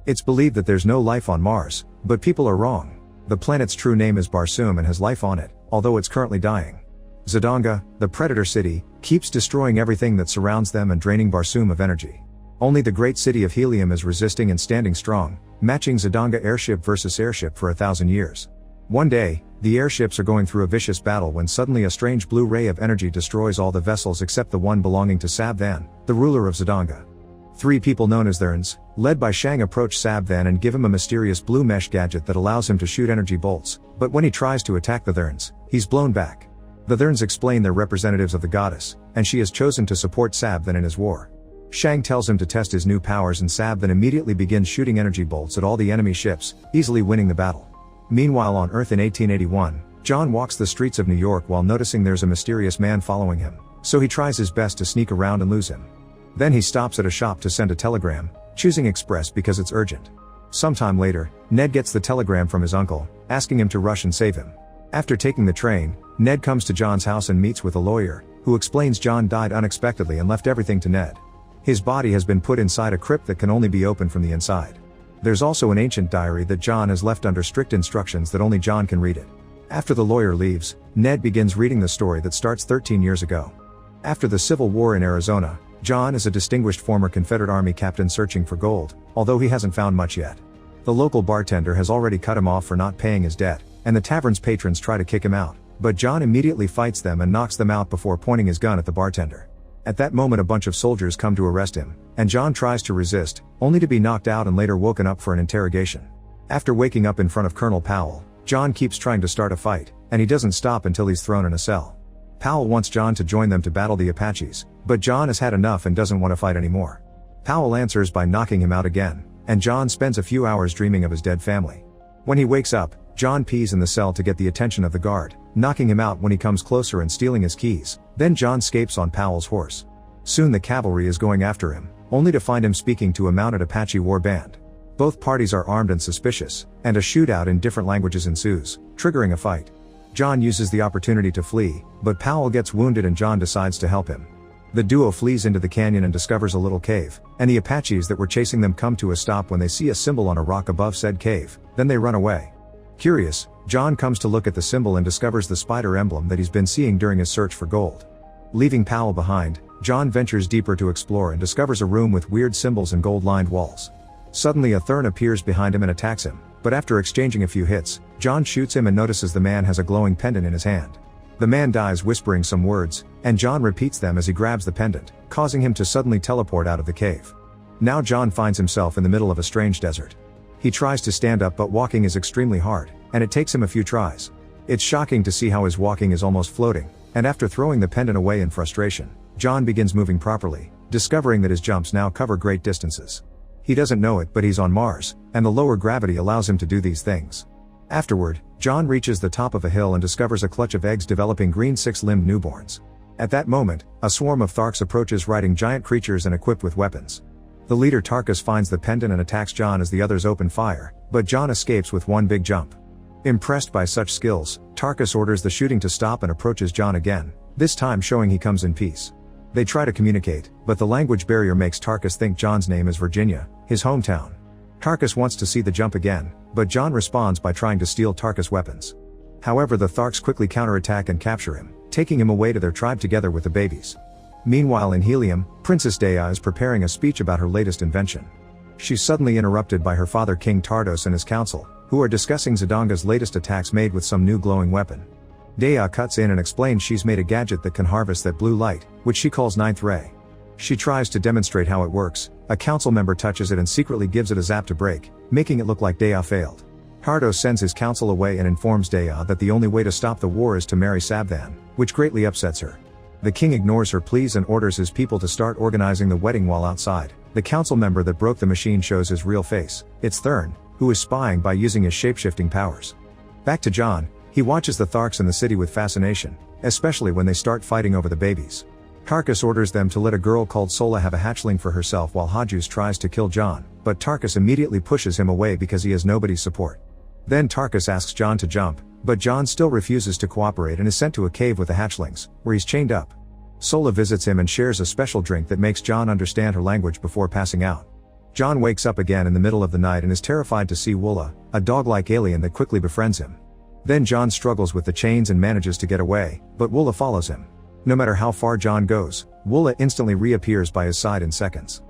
It's believed that there's no life on Mars, but people are wrong. The planet's true name is Barsoom and has life on it, although it's currently dying. Zidanga, the predator city, keeps destroying everything that surrounds them and draining Barsoom of energy. Only the great city of Helium is resisting and standing strong, matching Zidanga airship versus airship for 1,000 years. One day, the airships are going through a vicious battle when suddenly a strange blue ray of energy destroys all the vessels except the one belonging to Sabvan, the ruler of Zidanga. 3 people known as Therns, led by Shang, approach Sabvan and give him a mysterious blue mesh gadget that allows him to shoot energy bolts, but when he tries to attack the Therns, he's blown back. The Therns explain they're representatives of the goddess, and she has chosen to support Sabvan in his war. Shang tells him to test his new powers and Sabvan immediately begins shooting energy bolts at all the enemy ships, easily winning the battle. Meanwhile on Earth in 1881, John walks the streets of New York while noticing there's a mysterious man following him, so he tries his best to sneak around and lose him. Then he stops at a shop to send a telegram, choosing Express because it's urgent. Sometime later, Ned gets the telegram from his uncle, asking him to rush and save him. After taking the train, Ned comes to John's house and meets with a lawyer, who explains John died unexpectedly and left everything to Ned. His body has been put inside a crypt that can only be opened from the inside. There's also an ancient diary that John has left under strict instructions that only John can read it. After the lawyer leaves, Ned begins reading the story that starts 13 years ago. After the Civil War in Arizona, John is a distinguished former Confederate Army captain searching for gold, although he hasn't found much yet. The local bartender has already cut him off for not paying his debt, and the tavern's patrons try to kick him out, but John immediately fights them and knocks them out before pointing his gun at the bartender. At that moment a bunch of soldiers come to arrest him, and John tries to resist, only to be knocked out and later woken up for an interrogation. After waking up in front of Colonel Powell, John keeps trying to start a fight, and he doesn't stop until he's thrown in a cell. Powell wants John to join them to battle the Apaches, but John has had enough and doesn't want to fight anymore. Powell answers by knocking him out again, and John spends a few hours dreaming of his dead family. When he wakes up, John pees in the cell to get the attention of the guard, knocking him out when he comes closer and stealing his keys. Then John escapes on Powell's horse. Soon the cavalry is going after him, only to find him speaking to a mounted Apache war band. Both parties are armed and suspicious, and a shootout in different languages ensues, triggering a fight. John uses the opportunity to flee, but Powell gets wounded and John decides to help him. The duo flees into the canyon and discovers a little cave, and the Apaches that were chasing them come to a stop when they see a symbol on a rock above said cave, then they run away. Curious, John comes to look at the symbol and discovers the spider emblem that he's been seeing during his search for gold. Leaving Powell behind, John ventures deeper to explore and discovers a room with weird symbols and gold-lined walls. Suddenly a Thern appears behind him and attacks him, but after exchanging a few hits, John shoots him and notices the man has a glowing pendant in his hand. The man dies whispering some words, and John repeats them as he grabs the pendant, causing him to suddenly teleport out of the cave. Now John finds himself in the middle of a strange desert. He tries to stand up but walking is extremely hard, and it takes him a few tries. It's shocking to see how his walking is almost floating, and after throwing the pendant away in frustration, John begins moving properly, discovering that his jumps now cover great distances. He doesn't know it, but he's on Mars, and the lower gravity allows him to do these things. Afterward, John reaches the top of a hill and discovers a clutch of eggs developing green 6-limbed newborns. At that moment, a swarm of Tharks approaches riding giant creatures and equipped with weapons. The leader Tarkus finds the pendant and attacks John as the others open fire, but John escapes with one big jump. Impressed by such skills, Tarkus orders the shooting to stop and approaches John again, this time showing he comes in peace. They try to communicate, but the language barrier makes Tarkus think John's name is Virginia, his hometown. Tarkus wants to see the jump again, but John responds by trying to steal Tarkus' weapons. However, the Tharks quickly counterattack and capture him, taking him away to their tribe together with the babies. Meanwhile in Helium, Princess Dea is preparing a speech about her latest invention. She's suddenly interrupted by her father King Tardos and his council, who are discussing Zidanga's latest attacks made with some new glowing weapon. Dea cuts in and explains she's made a gadget that can harvest that blue light, which she calls Ninth Ray. She tries to demonstrate how it works. A council member touches it and secretly gives it a zap to break, making it look like Dea failed. Tardos sends his council away and informs Dea that the only way to stop the war is to marry Sabvan, which greatly upsets her. The king ignores her pleas and orders his people to start organizing the wedding while outside. The council member that broke the machine shows his real face. It's Thern, who is spying by using his shape-shifting powers. Back to John, he watches the Tharks in the city with fascination, especially when they start fighting over the babies. Tarkus orders them to let a girl called Sola have a hatchling for herself while Hajus tries to kill John, but Tarkus immediately pushes him away because he has nobody's support. Then Tarkus asks John to jump, but John still refuses to cooperate and is sent to a cave with the hatchlings, where he's chained up. Sola visits him and shares a special drink that makes John understand her language before passing out. John wakes up again in the middle of the night and is terrified to see Woola, a dog-like alien that quickly befriends him. Then John struggles with the chains and manages to get away, but Woola follows him. No matter how far John goes, Woola instantly reappears by his side in seconds.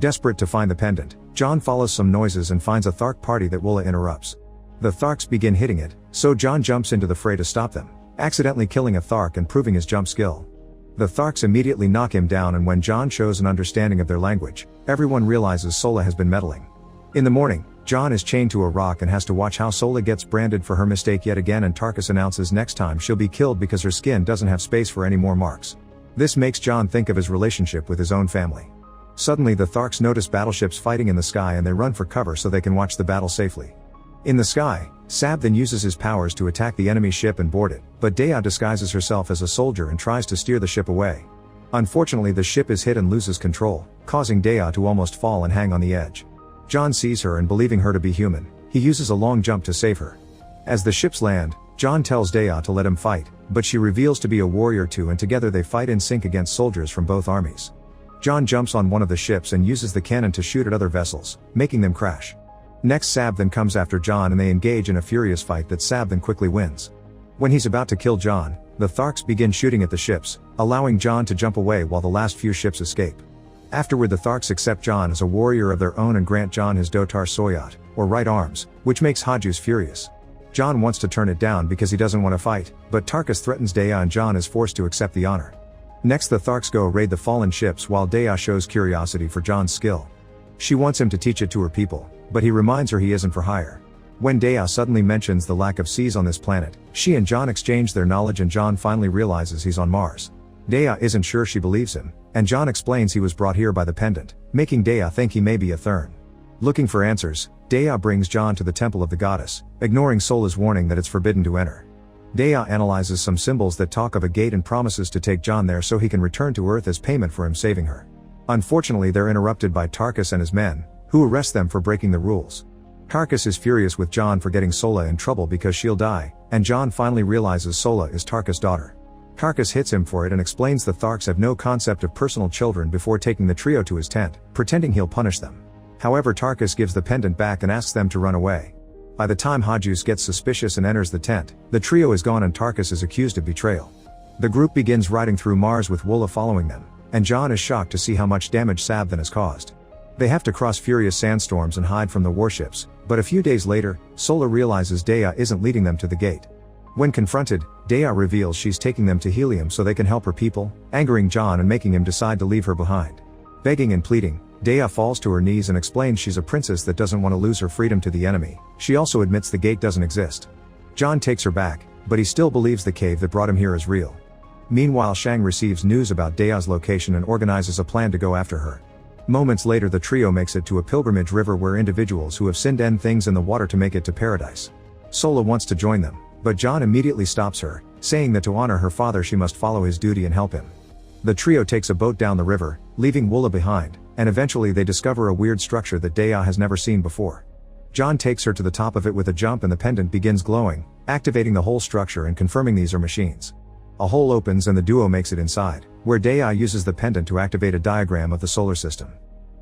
Desperate to find the pendant, John follows some noises and finds a Thark party that Woola interrupts. The Tharks begin hitting it, so John jumps into the fray to stop them, accidentally killing a Thark and proving his jump skill. The Tharks immediately knock him down, and when John shows an understanding of their language, everyone realizes Sola has been meddling. In the morning, John is chained to a rock and has to watch how Sola gets branded for her mistake yet again, and Tarkus announces next time she'll be killed because her skin doesn't have space for any more marks. This makes John think of his relationship with his own family. Suddenly the Tharks notice battleships fighting in the sky and they run for cover so they can watch the battle safely. In the sky, Sab then uses his powers to attack the enemy ship and board it, but Dea disguises herself as a soldier and tries to steer the ship away. Unfortunately, the ship is hit and loses control, causing Dea to almost fall and hang on the edge. John sees her and, believing her to be human, he uses a long jump to save her. As the ships land, John tells Dea to let him fight, but she reveals to be a warrior too, and together they fight in sync against soldiers from both armies. John jumps on one of the ships and uses the cannon to shoot at other vessels, making them crash. Next, Sab then comes after John and they engage in a furious fight that Sab then quickly wins. When he's about to kill John, the Tharks begin shooting at the ships, allowing John to jump away while the last few ships escape. Afterward, the Tharks accept John as a warrior of their own and grant John his Dotar Soyot, or right arms, which makes Hajus furious. John wants to turn it down because he doesn't want to fight, but Tarkus threatens Dea and John is forced to accept the honor. Next, the Tharks go raid the fallen ships while Dea shows curiosity for John's skill. She wants him to teach it to her people, but he reminds her he isn't for hire. When Dea suddenly mentions the lack of seas on this planet, she and John exchange their knowledge and John finally realizes he's on Mars. Dea isn't sure she believes him, and John explains he was brought here by the pendant, making Dea think he may be a Thurn. Looking for answers, Dea brings John to the temple of the goddess, ignoring Sola's warning that it's forbidden to enter. Dea analyzes some symbols that talk of a gate and promises to take John there so he can return to Earth as payment for him saving her. Unfortunately, they're interrupted by Tarkus and his men, who arrest them for breaking the rules. Tarkus is furious with John for getting Sola in trouble because she'll die, and John finally realizes Sola is Tarkus' daughter. Tarkus hits him for it and explains the Tharks have no concept of personal children before taking the trio to his tent, pretending he'll punish them. However, Tarkus gives the pendant back and asks them to run away. By the time Hajus gets suspicious and enters the tent, the trio is gone and Tarkus is accused of betrayal. The group begins riding through Mars with Woola following them, and John is shocked to see how much damage Sab then has caused. They have to cross furious sandstorms and hide from the warships, but a few days later, Sola realizes Dea isn't leading them to the gate. When confronted, Dea reveals she's taking them to Helium so they can help her people, angering John and making him decide to leave her behind. Begging and pleading, Dea falls to her knees and explains she's a princess that doesn't want to lose her freedom to the enemy. She also admits the gate doesn't exist. John takes her back, but he still believes the cave that brought him here is real. Meanwhile, Shang receives news about Dea's location and organizes a plan to go after her. Moments later, the trio makes it to a pilgrimage river where individuals who have sinned end things in the water to make it to paradise. Sola wants to join them, but John immediately stops her, saying that to honor her father she must follow his duty and help him. The trio takes a boat down the river, leaving Woola behind, and eventually they discover a weird structure that Dea has never seen before. John takes her to the top of it with a jump and the pendant begins glowing, activating the whole structure and confirming these are machines. A hole opens and the duo makes it inside, where Dea uses the pendant to activate a diagram of the solar system.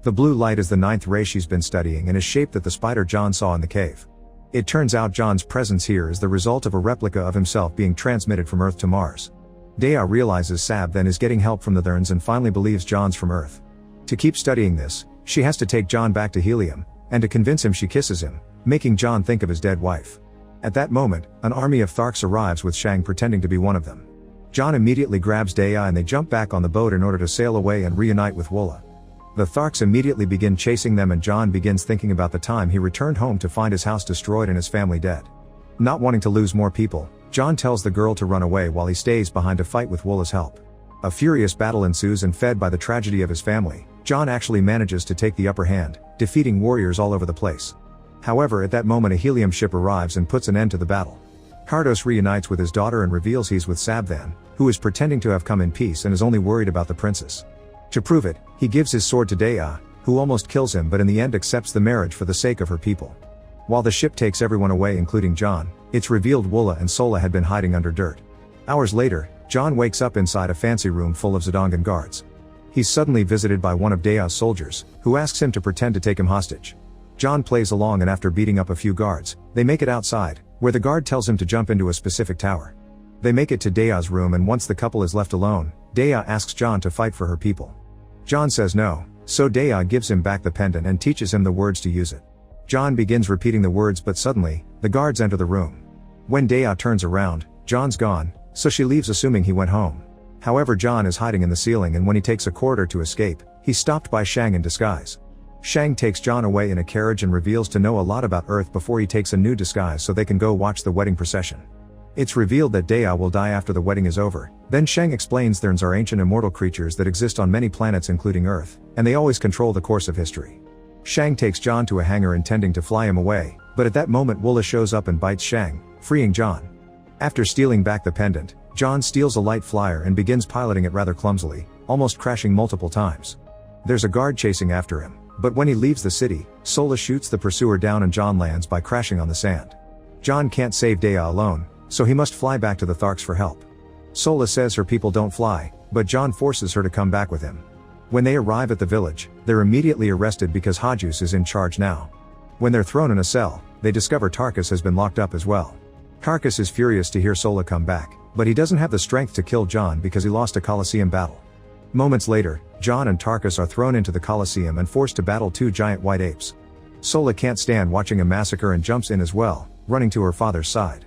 The blue light is the 9th ray she's been studying and is shaped that the spider John saw in the cave. It turns out John's presence here is the result of a replica of himself being transmitted from Earth to Mars. Dea realizes Sab then is getting help from the Therns and finally believes John's from Earth. To keep studying this, she has to take John back to Helium, and to convince him she kisses him, making John think of his dead wife. At that moment, an army of Tharks arrives with Shang pretending to be one of them. John immediately grabs Dea and they jump back on the boat in order to sail away and reunite with Woola. The Tharks immediately begin chasing them and John begins thinking about the time he returned home to find his house destroyed and his family dead. Not wanting to lose more people, John tells the girl to run away while he stays behind to fight with Woola's help. A furious battle ensues and fed by the tragedy of his family, John actually manages to take the upper hand, defeating warriors all over the place. However, at that moment a Helium ship arrives and puts an end to the battle. Kardos reunites with his daughter and reveals he's with Sabthan, who is pretending to have come in peace and is only worried about the princess. To prove it, he gives his sword to Dea, who almost kills him but in the end accepts the marriage for the sake of her people. While the ship takes everyone away including John, it's revealed Woola and Sola had been hiding under dirt. Hours later, John wakes up inside a fancy room full of Zidongan guards. he's suddenly visited by one of Daya's soldiers, who asks him to pretend to take him hostage. John plays along, and after beating up a few guards, they make it outside, where the guard tells him to jump into a specific tower. They make it to Daya's room, and once the couple is left alone, Daya asks John to fight for her people. John says no, so Daya gives him back the pendant and teaches him the words to use it. John begins repeating the words, but suddenly, the guards enter the room. When Daya turns around, John's gone, so she leaves assuming he went home. However, John is hiding in the ceiling, and when he takes a corridor to escape, he's stopped by Shang in disguise. Shang takes John away in a carriage and reveals to know a lot about Earth before he takes a new disguise so they can go watch the wedding procession. It's revealed that Daya will die after the wedding is over. Then Shang explains there are ancient immortal creatures that exist on many planets including Earth, and they always control the course of history. Shang takes John to a hangar intending to fly him away, but at that moment Woola shows up and bites Shang, freeing John. After stealing back the pendant, John steals a light flyer and begins piloting it rather clumsily, almost crashing multiple times. There's a guard chasing after him, but when he leaves the city, Sola shoots the pursuer down and John lands by crashing on the sand. John can't save Daya alone, so he must fly back to the Tharks for help. Sola says her people don't fly, but John forces her to come back with him. When they arrive at the village, they're immediately arrested because Hajus is in charge now. When they're thrown in a cell, they discover Tarkus has been locked up as well. Tarkus is furious to hear Sola come back, but he doesn't have the strength to kill John because he lost a Colosseum battle. Moments later, John and Tarkus are thrown into the Colosseum and forced to battle two giant white apes. Sola can't stand watching a massacre and jumps in as well, running to her father's side.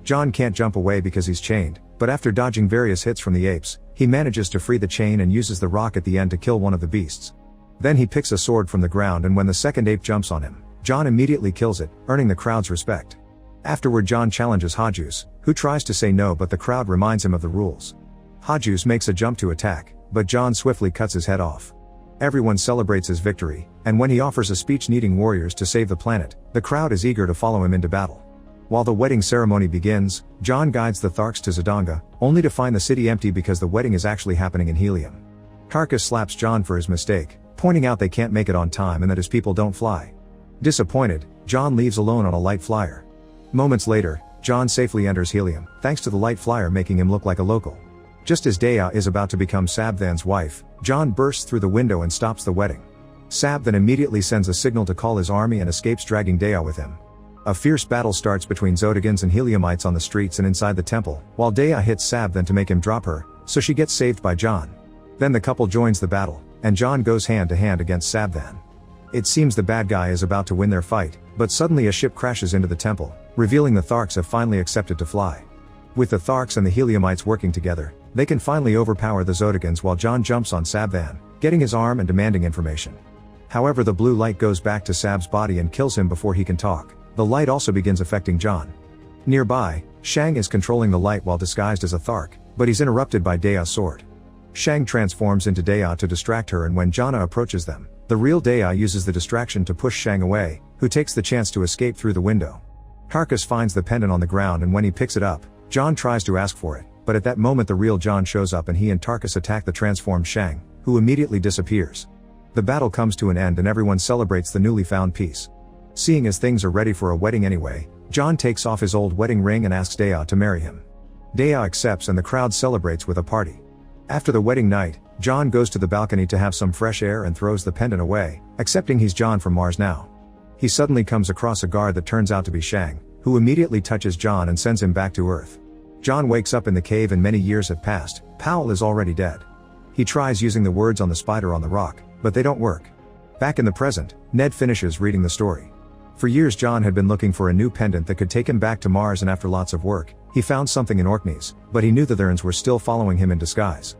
John can't jump away because he's chained, but after dodging various hits from the apes, he manages to free the chain and uses the rock at the end to kill one of the beasts. Then he picks a sword from the ground, and when the second ape jumps on him, John immediately kills it, earning the crowd's respect. Afterward, John challenges Hajus, who tries to say no, but the crowd reminds him of the rules. Hajus makes a jump to attack, but John swiftly cuts his head off. Everyone celebrates his victory, and when he offers a speech needing warriors to save the planet, the crowd is eager to follow him into battle. While the wedding ceremony begins, John guides the Tharks to Zodanga, only to find the city empty because the wedding is actually happening in helium. Tarkus slaps John for his mistake, pointing out they can't make it on time and that his people don't fly. Disappointed, John leaves alone on a light flyer. Moments later, John safely enters helium, thanks to the light flyer making him look like a local. Just as Daya is about to become Sabthan's wife, John bursts through the window and stops the wedding. Sabthan immediately sends a signal to call his army and escapes, dragging Daya with him. A fierce battle starts between Zodagans and Heliumites on the streets and inside the temple, while Daya hits Sabthan to make him drop her, so she gets saved by John. Then the couple joins the battle, and John goes hand to hand against Sabthan. It seems the bad guy is about to win their fight, but suddenly a ship crashes into the temple, revealing the Tharks have finally accepted to fly. With the Tharks and the Heliumites working together, they can finally overpower the Zodagans while John jumps on Sabthan, getting his arm and demanding information. However, the blue light goes back to Sab's body and kills him before he can talk. The light also begins affecting John. Nearby, Shang is controlling the light while disguised as a Thark, but he's interrupted by Daya's sword. Shang transforms into Daya to distract her, and when Jana approaches them, the real Daya uses the distraction to push Shang away, who takes the chance to escape through the window. Tarkus finds the pendant on the ground, and when he picks it up, John tries to ask for it, but at that moment the real John shows up and he and Tarkus attack the transformed Shang, who immediately disappears. The battle comes to an end and everyone celebrates the newly found peace. Seeing as things are ready for a wedding anyway, John takes off his old wedding ring and asks Daya to marry him. Daya accepts and the crowd celebrates with a party. After the wedding night, John goes to the balcony to have some fresh air and throws the pendant away, accepting he's John from Mars now. He suddenly comes across a guard that turns out to be Shang, who immediately touches John and sends him back to Earth. John wakes up in the cave and many years have passed. Powell is already dead. He tries using the words on the spider on the rock, but they don't work. Back in the present, Ned finishes reading the story. For years John had been looking for a new pendant that could take him back to Mars, and after lots of work, he found something in Orkneys, but he knew the Therns were still following him in disguise.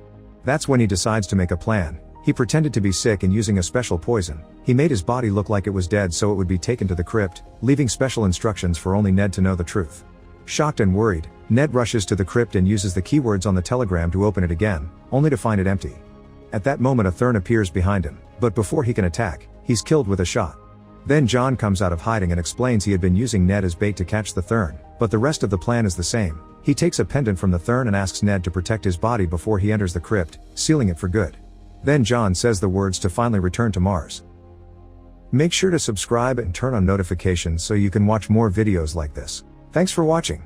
That's when he decides to make a plan. He pretended to be sick and using a special poison, he made his body look like it was dead so it would be taken to the crypt, leaving special instructions for only Ned to know the truth. Shocked and worried, Ned rushes to the crypt and uses the keywords on the telegram to open it again, only to find it empty. At that moment a Thern appears behind him, but before he can attack, he's killed with a shot. Then John comes out of hiding and explains he had been using Ned as bait to catch the Thern, but the rest of the plan is the same. He takes a pendant from the Thern and asks Ned to protect his body before he enters the crypt, sealing it for good. Then John says the words to finally return to Mars. Make sure to subscribe and turn on notifications so you can watch more videos like this. Thanks for watching.